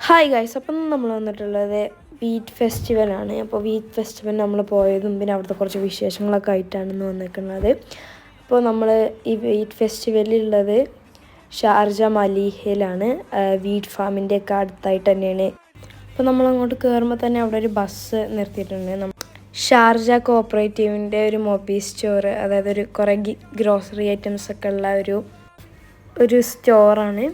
Hi guys, അപ്പം നമ്മൾ വന്നിട്ടുള്ളത് വീറ്റ് ഫെസ്റ്റിവലാണ്. അപ്പോൾ വീറ്റ് ഫെസ്റ്റിവൽ നമ്മൾ പോയതും പിന്നെ അവിടുത്തെ കുറച്ച് വിശേഷങ്ങളൊക്കെ ആയിട്ടാണ് ഇന്ന് വന്നിരിക്കുന്നത്. അപ്പോൾ നമ്മൾ ഈ വീറ്റ് ഫെസ്റ്റിവലുള്ളത് ഷാർജ മലീഹയിലാണ്. വീറ്റ് ഫാമിൻ്റെ ഒക്കെ അടുത്തായിട്ട് തന്നെയാണ്. അപ്പോൾ നമ്മളങ്ങോട്ട് കയറുമ്പോൾ തന്നെ അവിടെ ഒരു ബസ് നിർത്തിയിട്ടുണ്ട്. ഷാർജ കോഓപ്പറേറ്റീവിൻ്റെ ഒരു മൊബൈൽ സ്റ്റോർ, അതായത് ഒരു കുറേ ഗ്രോസറി ഐറ്റംസ് ഒക്കെ ഉള്ള ഒരു സ്റ്റോറാണ്.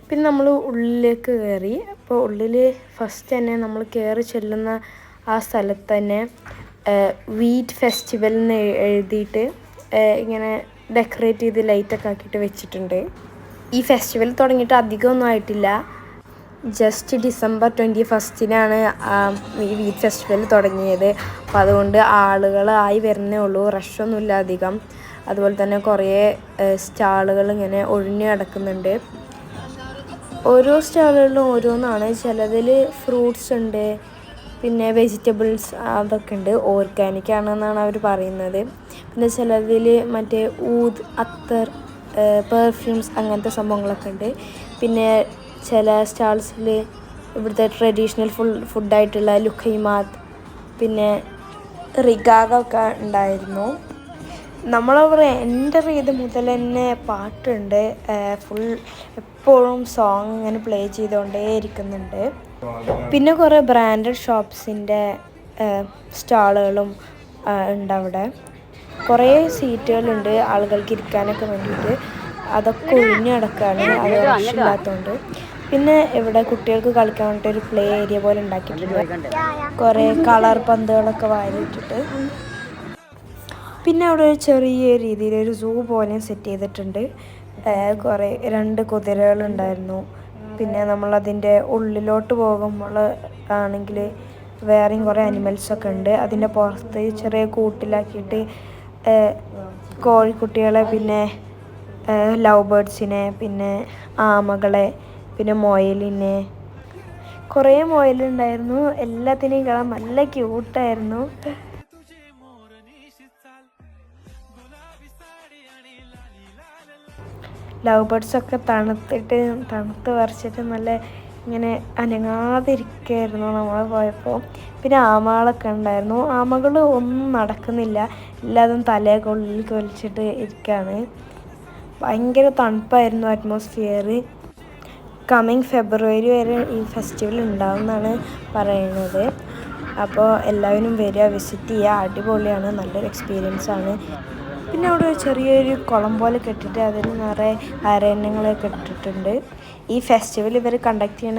പിന്നെ നമ്മൾ ഉള്ളിലേക്ക് കയറി. അപ്പോൾ ഉള്ളിൽ ഫസ്റ്റ് തന്നെ നമ്മൾ കയറി ചെല്ലുന്ന ആ സ്ഥലത്ത് തന്നെ വീറ്റ് ഫെസ്റ്റിവൽ എന്ന് എഴുതിയിട്ട് ഇങ്ങനെ ഡെക്കറേറ്റ് ചെയ്ത് ലൈറ്റൊക്കെ ആക്കിയിട്ട് വെച്ചിട്ടുണ്ട്. ഈ ഫെസ്റ്റിവൽ തുടങ്ങിയിട്ട് അധികമൊന്നും ആയിട്ടില്ല. ജസ്റ്റ് ഡിസംബർ 21-നാണ് ഈ വീറ്റ് ഫെസ്റ്റിവൽ തുടങ്ങിയത്. അപ്പോൾ അതുകൊണ്ട് ആളുകളായി വരുന്നേ ഉള്ളൂ, റഷൊന്നുമില്ല അധികം. അതുപോലെ തന്നെ കുറേ സ്റ്റാളുകൾ ഇങ്ങനെ ഒഴിഞ്ഞു കിടക്കുന്നുണ്ട്. ഓരോ സ്റ്റാളുകളിലും ഓരോന്നാണ്. ചിലതിൽ ഫ്രൂട്ട്സ് ഉണ്ട്, പിന്നെ വെജിറ്റബിൾസ് അതൊക്കെ ഉണ്ട്. ഓർഗാനിക് ആണെന്നാണ് അവർ പറയുന്നത്. പിന്നെ ചിലതിൽ മറ്റേ ഊദ്, അത്തർ, പെർഫ്യൂംസ് അങ്ങനത്തെ സംഭവങ്ങളൊക്കെ ഉണ്ട്. പിന്നെ ചില സ്റ്റാൾസിൽ ഇവിടുത്തെ ട്രഡീഷണൽ ഫുഡായിട്ടുള്ള ലുഖൈമാത്ത്, പിന്നെ റിഗാഗ ഒക്കെ ഉണ്ടായിരുന്നു. നമ്മളവിടെ എൻ്റർ ചെയ്ത് മുതൽ തന്നെ പാട്ടുണ്ട്. എപ്പോഴും സോങ് ഇങ്ങനെ പ്ലേ ചെയ്തുകൊണ്ടേ ഇരിക്കുന്നുണ്ട്. പിന്നെ കുറേ ബ്രാൻഡഡ് ഷോപ്സിൻ്റെ സ്റ്റാളുകളും ഉണ്ടവിടെ. കുറേ സീറ്റുകളുണ്ട് ആളുകൾക്ക് ഇരിക്കാനൊക്കെ വേണ്ടിയിട്ട്. അതൊക്കെ ഒഴിഞ്ഞു കിടക്കുകയാണ്, അത് റഷില്ലാത്തതുകൊണ്ട്. പിന്നെ ഇവിടെ കുട്ടികൾക്ക് കളിക്കാൻ വേണ്ടിയിട്ട് ഒരു പ്ലേ ഏരിയ പോലെ ഉണ്ടാക്കിയിട്ടുണ്ട്. കുറേ കളർ പന്തുകളൊക്കെ വാരിയിട്ടിട്ട്. പിന്നെ അവിടെ ഒരു ചെറിയ രീതിയിലൊരു സൂ പോലെ സെറ്റ് ചെയ്തിട്ടുണ്ട്. കുറേ 2 കുതിരകളുണ്ടായിരുന്നു. പിന്നെ നമ്മളതിൻ്റെ ഉള്ളിലോട്ട് പോകുമ്പോൾ ആണെങ്കിൽ വേറെയും കുറേ അനിമൽസൊക്കെ ഉണ്ട്. അതിൻ്റെ പുറത്ത് ചെറിയ കൂട്ടിലാക്കിയിട്ട് കോഴിക്കുട്ടികളെ, പിന്നെ ലവ് ബേർഡ്സിനെ, പിന്നെ ആമകളെ, പിന്നെ മുയലിനെ, കുറേ മുയലുണ്ടായിരുന്നു. എല്ലാത്തിനെയും കാണാൻ നല്ല ക്യൂട്ടായിരുന്നു. ലവ് ബേർഡ്സൊക്കെ തണുത്ത് വരച്ചിട്ട് നല്ല ഇങ്ങനെ അനങ്ങാതിരിക്കുകയായിരുന്നു നമ്മൾ പോയപ്പോൾ. പിന്നെ ആമകളൊക്കെ ഉണ്ടായിരുന്നു. ആമകൾ ഒന്നും നടക്കുന്നില്ല, എല്ലാതും തലയൊക്കെ ഉള്ളിലേക്ക് വലിച്ചിട്ട് ഇരിക്കുകയാണ്. ഭയങ്കര തണുപ്പായിരുന്നു അറ്റ്മോസ്ഫിയർ. കമ്മിങ് ഫെബ്രുവരി വരെ ഈ ഫെസ്റ്റിവൽ ഉണ്ടാവുമെന്നാണ് പറയുന്നത്. അപ്പോൾ എല്ലാവരും വരിക, വിസിറ്റ് ചെയ്യുക. അടിപൊളിയാണ്, നല്ലൊരു എക്സ്പീരിയൻസ് ആണ്. പിന്നെ അവിടെ ഒരു ചെറിയൊരു കുളം പോലെ കെട്ടിയിട്ട് അതിന് നിറയെ അരണ്യങ്ങളൊക്കെ ഇട്ടിട്ടുണ്ട്. ഈ ഫെസ്റ്റിവൽ ഇവർ കണ്ടക്ട് ചെയ്യണ